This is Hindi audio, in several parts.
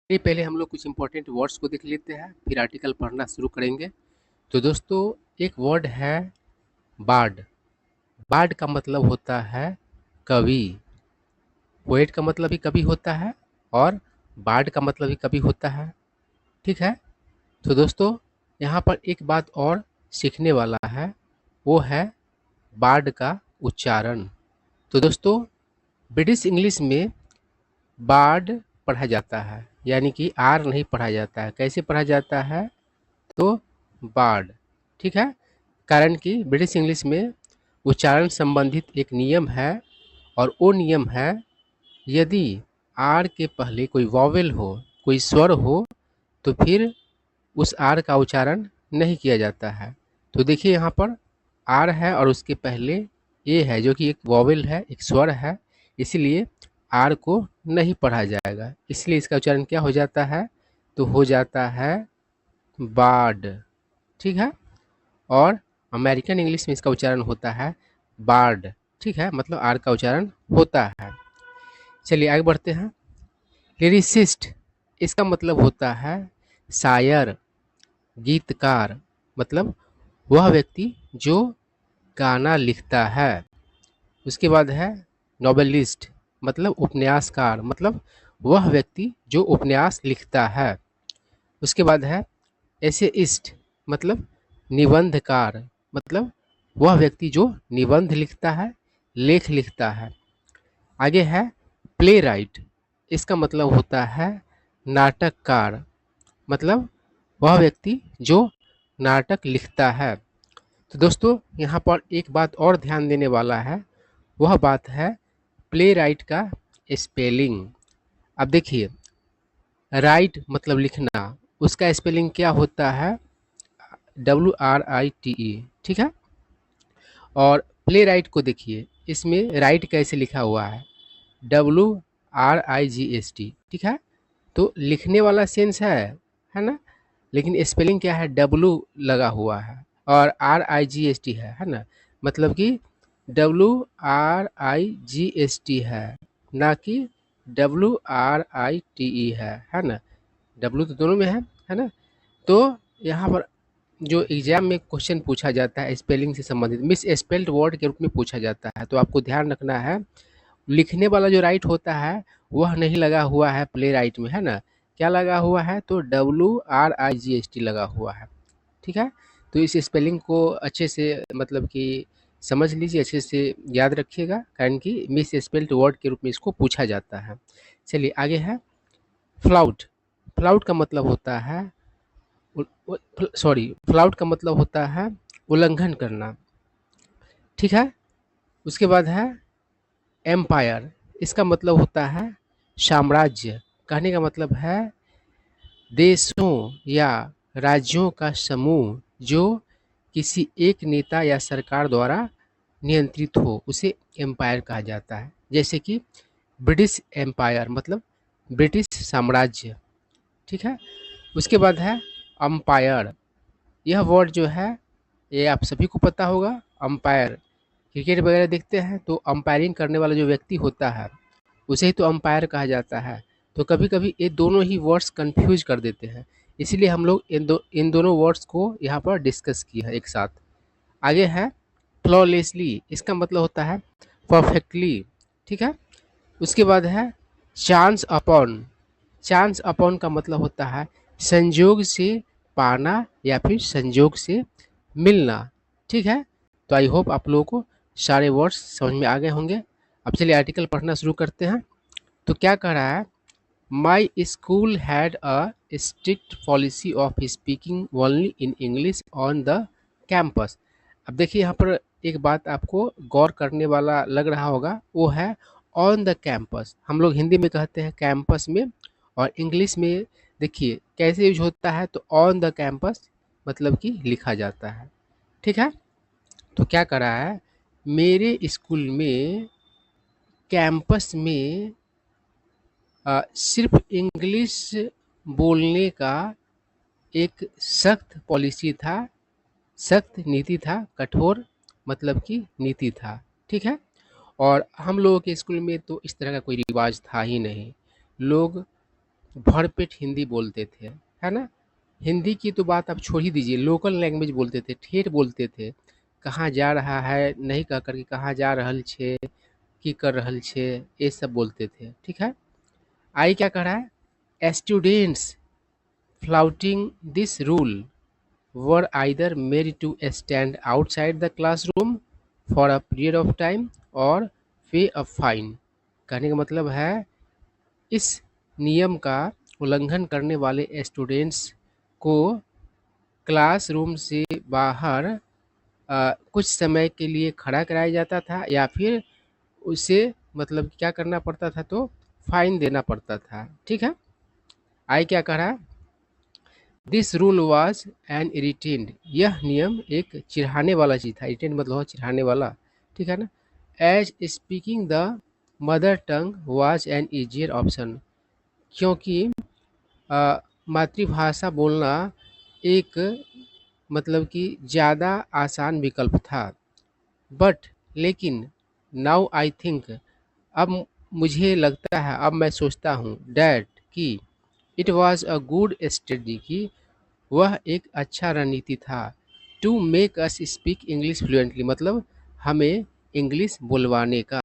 ये पहले हम लोग कुछ इंपॉर्टेंट वर्ड्स को देख लेते हैं, फिर आर्टिकल पढ़ना शुरू करेंगे। तो दोस्तों, एक वर्ड है बार्ड। बार्ड का मतलब होता है कवि। पोएट का मतलब भी कवि होता है और बार्ड का मतलब भी कवि होता है। ठीक है। तो दोस्तों, यहाँ पर एक बात और सीखने वाला है, वो है बार्ड का उच्चारण। तो दोस्तों, ब्रिटिश इंग्लिश में बार्ड पढ़ा जाता है, यानी कि आर नहीं पढ़ा जाता है। कैसे पढ़ा जाता है? तो बार्ड। ठीक है। कारण कि ब्रिटिश इंग्लिश में उच्चारण संबंधित एक नियम है, और वो नियम है, यदि आर के पहले कोई वॉवेल हो, कोई स्वर हो, तो फिर उस आर का उच्चारण नहीं किया जाता है। तो देखिए यहाँ पर आर है और उसके पहले ए है, जो कि एक वॉवेल है, एक स्वर है, इसलिए आर को नहीं पढ़ा जाएगा। इसलिए इसका उच्चारण क्या हो जाता है? तो हो जाता है बार्ड। ठीक है। और अमेरिकन इंग्लिश में इसका उच्चारण होता है बार्ड। ठीक है, मतलब आर का उच्चारण होता है। चलिए आगे बढ़ते हैं। लिरिसिस्ट, इसका मतलब होता है शायर, गीतकार। मतलब वह व्यक्ति जो गाना लिखता है। उसके बाद है नॉवेलिस्ट, मतलब उपन्यासकार, मतलब वह व्यक्ति जो उपन्यास लिखता है। उसके बाद है एसेइस्ट, मतलब निबंधकार, मतलब वह व्यक्ति जो निबंध लिखता है, लेख लिखता है। आगे है प्ले राइट, इसका मतलब होता है नाटककार, मतलब वह व्यक्ति जो नाटक लिखता है। तो दोस्तों, यहाँ पर एक बात और ध्यान देने वाला है, वह बात है प्ले राइट का स्पेलिंग। अब देखिए, राइट मतलब लिखना, उसका स्पेलिंग क्या होता है? WRITE। ठीक है। और प्ले राइट को देखिए, इसमें राइट कैसे लिखा हुआ है? WRIGST। ठीक है। तो लिखने वाला सेंस है ना, लेकिन स्पेलिंग क्या है? डब्लू लगा हुआ है और RIGST है ना, मतलब कि WRIGST है, ना कि WRITE है ना। डब्लू तो दोनों में है ना। तो यहाँ पर जो एग्जाम में क्वेश्चन पूछा जाता है स्पेलिंग से संबंधित, मिस स्पेल्ड वर्ड के रूप में पूछा जाता है, तो आपको ध्यान रखना है, लिखने वाला जो राइट होता है वह नहीं लगा हुआ है प्ले राइट में, है ना। क्या लगा हुआ है? तो WRIGST लगा हुआ है। ठीक है। तो इस स्पेलिंग को अच्छे से मतलब कि समझ लीजिए, अच्छे से याद रखिएगा, कारण कि मिस स्पेल्ड वर्ड के रूप में इसको पूछा जाता है। चलिए आगे है फ्लाउट। फ्लाउट का मतलब होता है फ्लाउट का मतलब होता है उल्लंघन करना। ठीक है। उसके बाद है एम्पायर, इसका मतलब होता है साम्राज्य। कहने का मतलब है देशों या राज्यों का समूह जो किसी एक नेता या सरकार द्वारा नियंत्रित हो, उसे एम्पायर कहा जाता है। जैसे कि ब्रिटिश एम्पायर, मतलब ब्रिटिश साम्राज्य। ठीक है। उसके बाद है अंपायर। यह वर्ड जो है, ये आप सभी को पता होगा। अंपायर, क्रिकेट वगैरह देखते हैं तो अंपायरिंग करने वाला जो व्यक्ति होता है, उसे ही तो अंपायर कहा जाता है। तो कभी कभी ये दोनों ही वर्ड्स कंफ्यूज कर देते हैं, इसीलिए हम लोग इन दोनों वर्ड्स को यहाँ पर डिस्कस किया है एक साथ। आगे है फ्लॉलेसली, इसका मतलब होता है परफेक्टली। ठीक है। उसके बाद है चांस अपॉन। चांस अपॉन का मतलब होता है संयोग से पाना या फिर संयोग से मिलना। ठीक है। तो आई होप आप लोगों को सारे वर्ड्स समझ में आ गए होंगे। अब चलिए आर्टिकल पढ़ना शुरू करते हैं। तो क्या कह रहा है? My school had a strict policy of speaking only in English on the campus. अब देखिए, यहाँ पर एक बात आपको गौर करने वाला लग रहा होगा, वो है ऑन द कैंपस। हम लोग हिंदी में कहते हैं कैंपस में, और इंग्लिश में देखिए कैसे यूज होता है, तो ऑन द कैंपस मतलब कि लिखा जाता है। ठीक है। तो क्या करा है, मेरे स्कूल में कैंपस में सिर्फ इंग्लिश बोलने का एक सख्त पॉलिसी था, सख्त नीति था, कठोर मतलब कि नीति था। ठीक है। और हम लोगों के स्कूल में तो इस तरह का कोई रिवाज था ही नहीं। लोग भरपेट हिंदी बोलते थे, है ना। हिंदी की तो बात आप छोड़ ही दीजिए, लोकल लैंग्वेज बोलते थे, ठेठ बोलते थे। कहाँ जा रहा है नहीं कह कर के कहाँ जा रहल छे, की कर रहल छे, ये सब बोलते थे, ठीक है। आई क्या कह रहा है, students flouting this rule were either made to stand outside the classroom for a period of time or pay a fine। कहने का मतलब है इस नियम का उल्लंघन करने वाले स्टूडेंट्स को क्लासरूम से बाहर कुछ समय के लिए खड़ा कराया जाता था या फिर उसे मतलब क्या करना पड़ता था, तो फाइन देना पड़ता था, ठीक है। आई क्या कह रहा है, this rule was an irritant, यह नियम एक चिढ़ाने वाला चीज़ था। इरिटेंट मतलब हो चिढ़ाने वाला, ठीक है ना। As speaking the mother tongue was an easier option, क्योंकि अ, मातृभाषा बोलना एक मतलब कि ज़्यादा आसान विकल्प था। बट लेकिन नाउ आई थिंक, अब मुझे लगता है, अब मैं सोचता हूँ डैट कि it was a good strategy, कि वह एक अच्छा रणनीति था। To make us speak English fluently, मतलब हमें इंग्लिश बोलवाने का,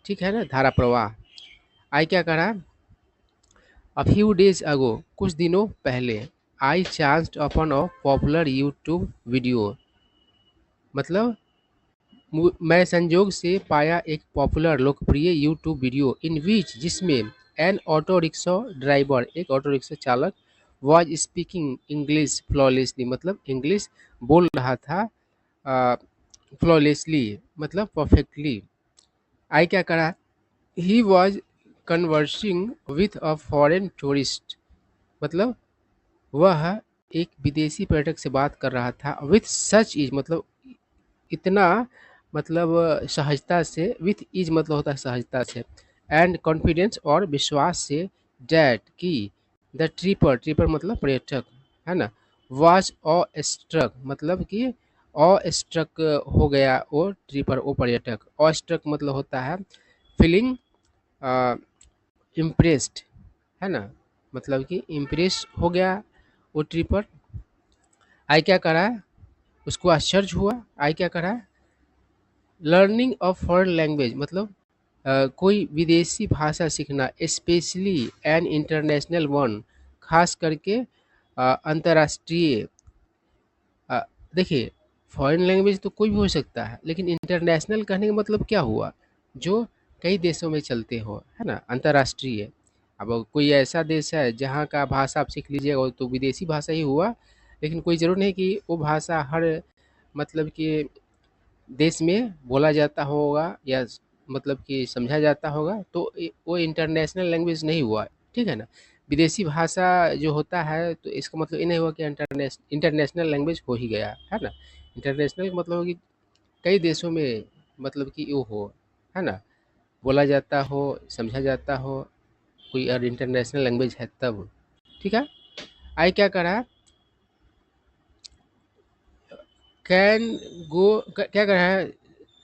ठीक है ना, धारा प्रवाह। आई क्या करा, अ फ्यू डेज अगो, कुछ दिनों पहले, I chanced upon a popular YouTube video, मतलब मैं संजोग से पाया एक पॉपुलर लोकप्रिय यूट्यूब वीडियो इन विच, जिसमें एन ऑटो रिक्शा ड्राइवर, एक ऑटो रिक्शा चालक, वाज स्पीकिंग इंग्लिश फ्लॉलेसली, मतलब इंग्लिश बोल रहा था फ्लॉलेसली मतलब परफेक्टली। आई क्या करा, he was conversing with a foreign tourist, मतलब वह एक विदेशी पर्यटक से बात कर रहा था, विथ सच इज मतलब इतना मतलब सहजता से, विथ इज मतलब होता है सहजता से, एंड कॉन्फिडेंस और विश्वास से, डैट कि द ट्रिपर, ट्रिपर मतलब पर्यटक, है ना, वाज ऑ स्ट्रक, मतलब कि ऑ स्ट्रक हो गया वो ट्रिपर, वो पर्यटक। ऑ स्ट्रक मतलब होता है फीलिंग इम्प्रेस्ड, है ना, मतलब कि इम्प्रेस हो गया वो ट्रिपर। आई क्या करा, उसको आश्चर्य हुआ। आई क्या करा, लर्निंग ऑफ फॉरेन लैंग्वेज मतलब कोई विदेशी भाषा सीखना, स्पेशली एन इंटरनेशनल वन, खास करके अंतर्राष्ट्रीय। अ, देखिए, फॉरेन लैंग्वेज तो कोई भी हो सकता है, लेकिन इंटरनेशनल कहने का मतलब क्या हुआ, जो कई देशों में चलते हो, है ना, अंतर्राष्ट्रीय। अब कोई ऐसा देश है जहाँ का भाषा आप सीख लीजिएगा वो तो विदेशी भाषा ही हुआ, लेकिन कोई ज़रूर नहीं कि वो भाषा हर मतलब कि देश में बोला जाता होगा या मतलब कि समझा जाता होगा, तो वो इंटरनेशनल लैंग्वेज नहीं हुआ, ठीक है ना। विदेशी भाषा जो होता है तो इसका मतलब ये नहीं हुआ कि इंटरनेशनल लैंग्वेज हो ही गया, है ना। इंटरनेशनल मतलब हो कि कई देशों में मतलब कि वो हो, है ना, बोला जाता हो, समझा जाता हो, कोई और इंटरनेशनल लैंग्वेज है तब, ठीक है। आई क्या करा, कैन गो, क्या कर रहा है,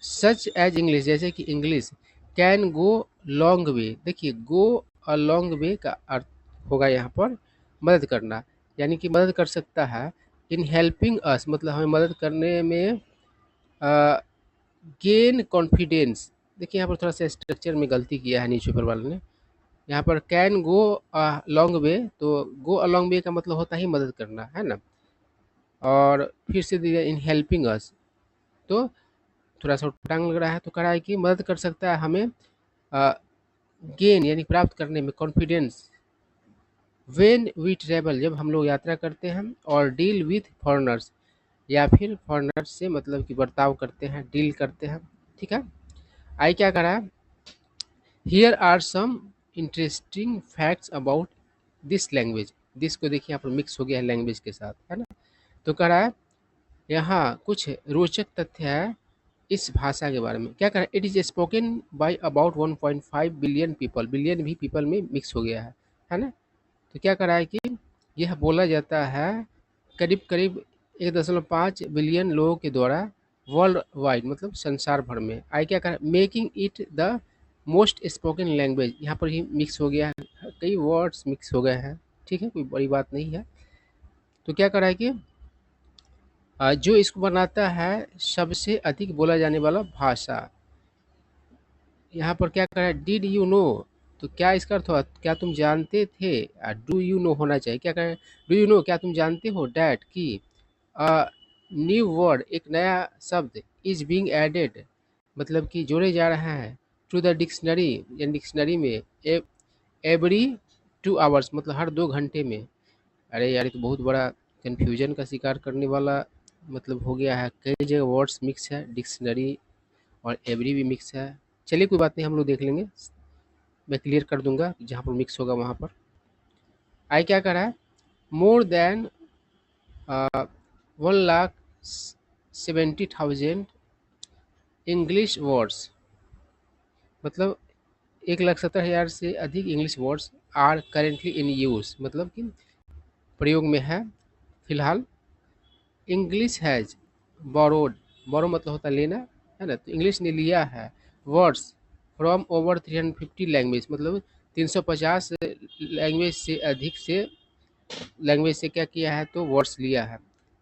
सच एज इंग्लिश, जैसे कि English, can go long way. देखिए, गो अ लॉन्ग वे का अर्थ होगा यहाँ पर मदद करना, यानी कि मदद कर सकता है। इन हेल्पिंग अस मतलब हमें मदद करने में, गेन कॉन्फिडेंस। देखिए यहाँ पर थोड़ा सा स्ट्रक्चर में गलती किया है न्यूज़पेपर वाले ने। यहाँ पर can go a long way, तो गो अ लॉन्ग वे का मतलब होता ही मदद करना, है ना। और फिर से दिया इन हेल्पिंग अस, तो थोड़ा सा टांग लग रहा है, तो कह रहा है कि मदद कर सकता है हमें गेन यानी प्राप्त करने में, कॉन्फिडेंस, व्हेन वी ट्रेवल जब हम लोग यात्रा करते हैं, और डील विथ फॉरेनर्स या फिर फॉरेनर्स से मतलब कि बर्ताव करते हैं, डील करते हैं, ठीक है। आई क्या करा, here are some interesting facts about this language. This को देखिए यहाँ पर मिक्स हो गया है लैंग्वेज के साथ, है ना। तो कह रहा है यहाँ कुछ रोचक तथ्य है इस भाषा के बारे में। क्या करें, it is spoken by about 1.5 billion people, billion भी पीपल में मिक्स हो गया है ना। तो क्या करा है कि यह बोला जाता है करीब करीब 1.5 बिलियन लोगों के द्वारा वर्ल्ड वाइड मतलब संसार भर में। आई क्या करा, making it the most spoken language, यहाँ पर ही मिक्स हो गया है, कई वर्ड्स मिक्स हो गए हैं, ठीक है, कोई बड़ी बात नहीं है। तो क्या करा है कि जो इसको बनाता है सबसे अधिक बोला जाने वाला भाषा, यहाँ पर क्या करा है, डिड यू नो, तो क्या इसका अर्थ हुआ, क्या तुम जानते थे, डू यू नो होना चाहिए, क्या करें, डू यू नो, क्या तुम जानते हो, डैट की न्यू वर्ड, एक नया शब्द, इज बीइंग एडेड, मतलब कि जोड़े जा रहा है, टू द डिक्शनरी, यानी डिक्शनरी में, एवरी 2 आवर्स, मतलब हर 2 घंटे में। अरे यार, ये तो बहुत बड़ा कन्फ्यूजन का शिकार करने वाला मतलब हो गया है, कई जगह वर्ड्स मिक्स है, डिक्शनरी और एवरी भी मिक्स है। चलिए कोई बात नहीं, हम लोग देख लेंगे, मैं क्लियर कर दूंगा जहाँ पर मिक्स होगा वहाँ पर। आई क्या कर रहा है, मोर देन 1,70,000 इंग्लिश वर्ड्स, मतलब 1,70,000 से अधिक English words are currently in use, मतलब कि प्रयोग में है फिलहाल। इंग्लिश हैज बोरोड, बोरो मतलब होता है लेना, है ना, तो इंग्लिश ने लिया है वर्ड्स फ्रॉम ओवर 350 लैंग्वेज, मतलब 350 लैंग्वेज से अधिक से लैंग्वेज से क्या किया है, तो वर्ड्स लिया है,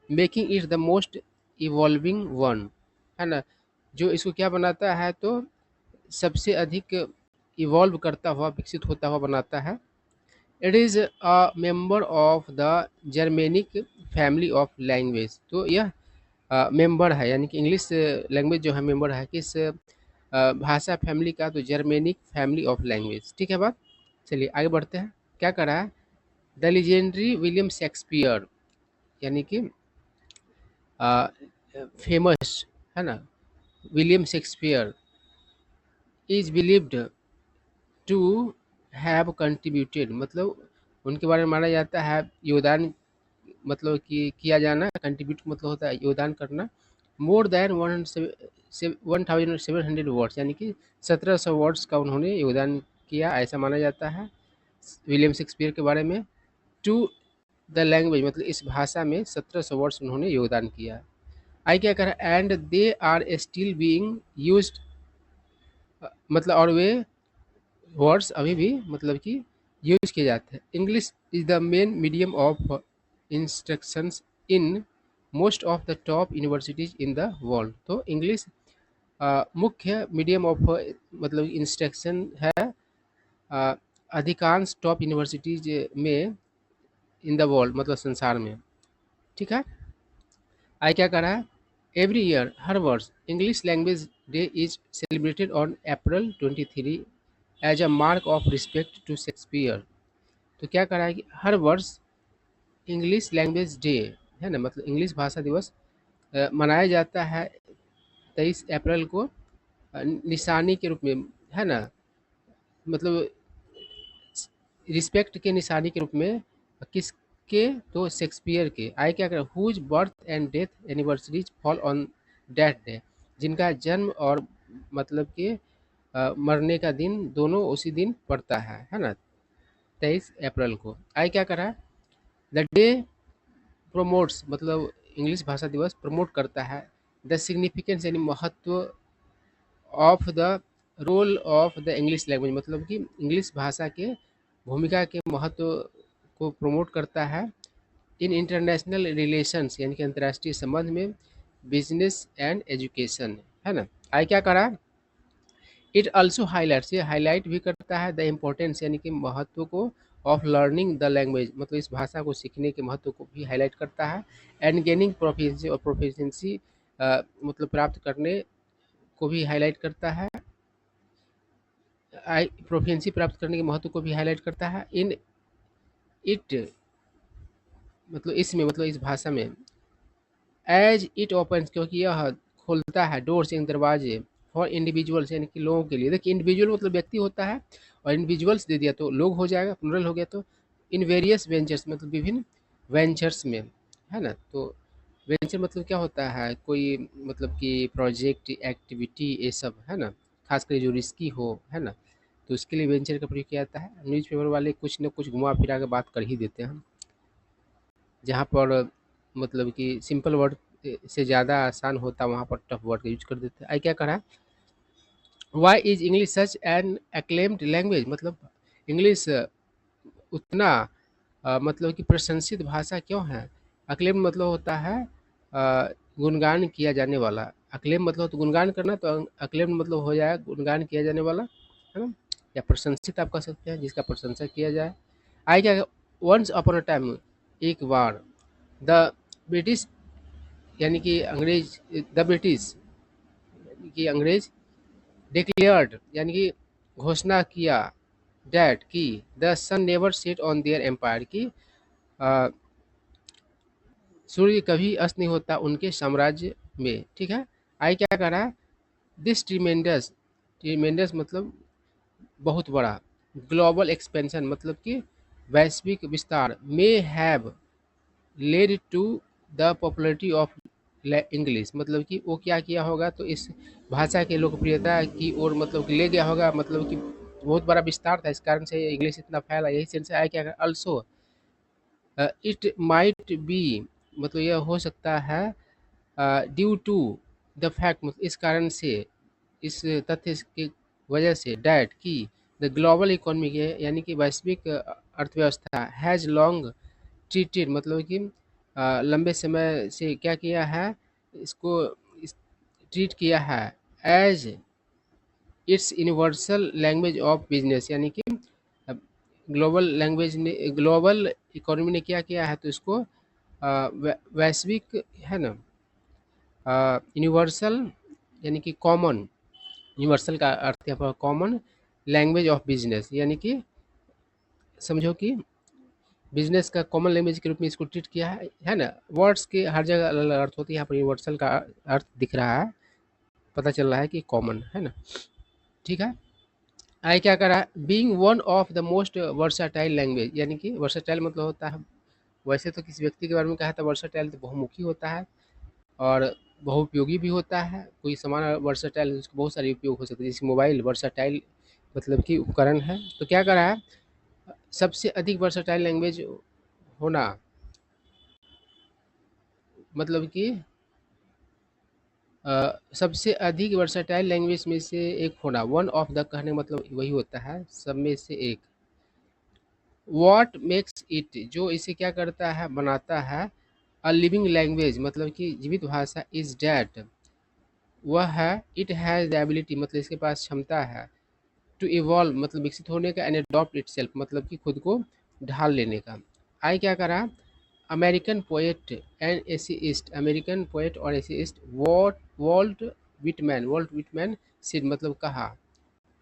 making it the most evolving one, है ना, जो इसको क्या बनाता है, तो सबसे अधिक इवॉल्व करता हुआ, विकसित होता हुआ बनाता है। It is a member of the Germanic family of language, तो यह मेंबर है, यानी कि इंग्लिश लैंग्वेज जो है मेंबर है किस भाषा फैमिली का, तो जर्मेनिक फैमिली ऑफ लैंग्वेज, ठीक है बात। चलिए आगे बढ़ते हैं, क्या कर रहा है, द लीजेंडरी विलियम शेक्सपियर, यानी कि फेमस, है ना, William Shakespeare is believed to have contributed, मतलब उनके बारे में माना जाता है योगदान, मतलब कि किया जाना, कंट्रीब्यूट मतलब होता है योगदान करना, मोर देन 1,700 वर्ड्स, यानी कि 1,700 वर्ड्स का उन्होंने योगदान किया, ऐसा माना जाता है विलियम शेक्सपियर के बारे में। टू द लैंग्वेज, मतलब इस भाषा में 1,700 वर्ड्स उन्होंने योगदान किया। आई क्या कह रहा है, and they are still being used, मतलब और वे वर्ड्स अभी भी मतलब कि यूज किए जाते हैं। English is the main medium of instructions in most of the top universities in the world, तो इंग्लिश मुख्य मीडियम ऑफ मतलब इंस्ट्रक्शन है अ, अधिकांश टॉप यूनिवर्सिटीज में इन द वर्ल्ड, मतलब संसार में, ठीक है। आई क्या कर रहा है, एवरी ईयर, हर वर्ष, English Language Day is celebrated on April 23 as a mark of respect to Shakespeare, तो क्या कर रहा है कि हर वर्ष इंग्लिश लैंग्वेज डे, है ना, मतलब इंग्लिश भाषा दिवस मनाया जाता है 23 अप्रैल को, निशानी के रूप में, है ना, मतलब रिस्पेक्ट के निशानी के रूप में, किसके, तो शेक्सपियर के। आई क्या करें, whose birth and death anniversaries fall on that day, जिनका जन्म और मतलब कि मरने का दिन दोनों उसी दिन पड़ता है ना, 23 अप्रैल को। आई क्या करा, द डे प्रोमोट्स, मतलब इंग्लिश भाषा दिवस प्रमोट करता है द सिग्निफिकेंस, यानी महत्व, of the role of the English language, मतलब कि इंग्लिश भाषा के भूमिका के महत्व को प्रमोट करता है इन इंटरनेशनल रिलेशंस, यानी कि अंतर्राष्ट्रीय संबंध में, बिजनेस एंड एजुकेशन, है ना। आई क्या करा, इट आल्सो हाईलाइट्स, ये हाईलाइट भी करता है द इम्पोर्टेंस, यानी कि महत्व को, ऑफ लर्निंग द लैंग्वेज, मतलब इस भाषा को सीखने के महत्व को भी हाईलाइट करता है, एंड गेनिंग प्रोफिशिएंसी, और प्रोफिशिएंसी मतलब प्राप्त करने को भी हाईलाइट करता है, प्रोफिशिएंसी प्राप्त करने के महत्व को भी हाईलाइट करता है, इन इट, मतलब इसमें, मतलब इस भाषा में, एज इट ओपन, क्योंकि यह खोलता है डोर्स, यानी दरवाजे, फॉर इंडिविजुअल्स, यानी कि लोगों के लिए। देखिए इंडिविजुअल मतलब व्यक्ति होता है, और इंडिविजुअल्स दे दिया तो लोग हो जाएगा, प्लूरल हो गया, तो इन वेरियस वेंचर्स, मतलब विभिन्न वेंचर्स में, है ना, तो वेंचर मतलब क्या होता है, कोई मतलब कि प्रोजेक्ट, एक्टिविटी, ये सब, है ना, खासकर जो रिस्की हो, है ना, तो उसके लिए वेंचर का प्रयोग किया जाता है। न्यूज़पेपर वाले कुछ न कुछ घुमा फिरा के बात कर ही देते हैं, जहाँ पर मतलब कि सिंपल वर्ड से ज़्यादा आसान होता है वहाँ पर टफ वर्ड का यूज कर देते हैं। आई क्या करा, why is English such an acclaimed language, मतलब इंग्लिश उतना मतलब कि प्रशंसित भाषा क्यों है? अक्लेम मतलब होता है गुणगान किया जाने वाला। अक्लेम मतलब तो गुणगान करना, तो अक्लेम मतलब हो जाएगा गुणगान किया जाने वाला, है ना? या प्रशंसित आप कह सकते हैं, जिसका प्रशंसा किया जाए। आगे क्या, वंस अपॉन अ टाइम, एक बार, द ब्रिटिश यानी कि अंग्रेज, द ब्रिटिश यानी कि अंग्रेज, डिक्लेयर्ड यानी कि घोषणा किया, दैट कि the sun never set on their empire, की सूर्य कभी अस्त नहीं होता उनके साम्राज्य में, ठीक है। आई क्या कह रहा है, दिस ट्रीमेंडस, ट्रीमेंडस मतलब बहुत बड़ा, ग्लोबल एक्सपेंशन मतलब कि वैश्विक विस्तार, may have led to the popularity of English, मतलब कि वो क्या किया होगा, तो इस भाषा की लोकप्रियता की ओर मतलब कि ले गया होगा, मतलब कि बहुत बड़ा विस्तार था, इस कारण से इंग्लिश इतना फैला। यही सेंस आया क्या, अल्सो इट माइट बी, मतलब यह हो सकता है ड्यू टू द फैक्ट, मतलब इस कारण से, इस तथ्य की वजह से, डैट की द ग्लोबल इकोनॉमी के यानी कि वैश्विक अर्थव्यवस्था हैज़ लॉन्ग ट्रीटेड, मतलब कि लंबे समय से क्या किया है, इसको ट्रीट किया है as its universal language of business, यानी कि ग्लोबल लैंग्वेज ने, ग्लोबल इकोनॉमी ने क्या किया है, तो इसको वैश्विक, है ना, यूनिवर्सल यानी कि कॉमन, यूनिवर्सल का अर्थ है कॉमन लैंग्वेज ऑफ बिजनेस, यानी कि समझो कि बिजनेस का कॉमन लैंग्वेज के रूप में इसको ट्रीट किया है ना। वर्ड्स के हर जगह अलग अलग अर्थ होती है, यहाँ पर यूनिवर्सल का अर्थ दिख रहा है, पता चल रहा है कि कॉमन है ना, ठीक है। आई क्या कर रहा है, being one of the most versatile language, यानी कि वर्साटाइल मतलब होता है, वैसे तो किसी व्यक्ति के बारे में कहा था वर्साटाइल, तो बहुमुखी होता है और बहुउपयोगी भी होता है। कोई सामान वर्साटाइल, उसके बहुत सारे उपयोग हो सकते हैं, जैसे मोबाइल वर्साटाइल मतलब कि उपकरण है। तो क्या कर रहा है, सबसे अधिक वर्साटाइल लैंग्वेज होना, मतलब कि सबसे अधिक वर्साटाइल लैंग्वेज में से एक होना, वन ऑफ द कहने मतलब वही होता है सब में से एक। व्हाट मेक्स इट, जो इसे क्या करता है, बनाता है, अ लिविंग लैंग्वेज मतलब कि जीवित भाषा, इज डैट वह है, इट हैज़ द एबिलिटी मतलब इसके पास क्षमता है, टू इवॉल्व मतलब विकसित होने का, एंड अडॉप्ट इटसेल्फ मतलब कि खुद को ढाल लेने का। आई क्या करा, American poet and essayist, American poet और एसेइस्ट वॉल्ट विटमैन सिड मतलब कहा,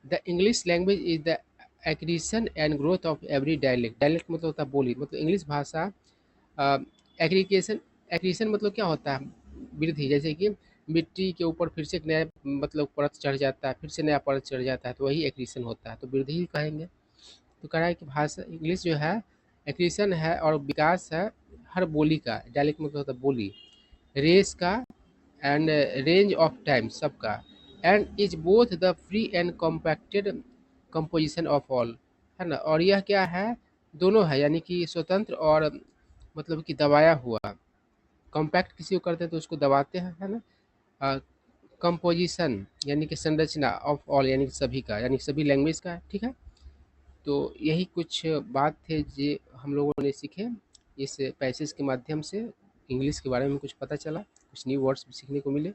the English language is the accretion and growth of every dialect, dialect मतलब होता है बोली, मतलब इंग्लिश भाषा एग्रीकेशन, एक्रीशन मतलब क्या होता है, वृद्धि, जैसे कि मिट्टी के ऊपर फिर से एक नया मतलब परत चढ़ जाता है, फिर से नया परत चढ़ जाता है, तो वही एक्रीशन होता है, तो वृद्धि ही कहेंगे। तो कह रहा है कि भाषा इंग्लिश जो है एक्रीशन है और विकास है हर बोली का, डायलेक्ट मतलब होता है बोली, रेस का, एंड रेंज ऑफ टाइम सबका, and is both the free and compacted composition of all, है ना। और यह क्या है, दोनों है, यानी कि स्वतंत्र और मतलब कि दबाया हुआ। कॉम्पैक्ट किसी को करते हैं तो उसको दबाते हैं, है ना। कंपोजिशन यानी कि संरचना, ऑफ ऑल यानी कि सभी का, यानी सभी लैंग्वेज का, ठीक है। तो यही कुछ बात थे जो हम लोगों ने सीखे इस पैसेज के माध्यम से, इंग्लिश के बारे में कुछ पता चला, कुछ न्यू वर्ड्स भी सीखने को मिले।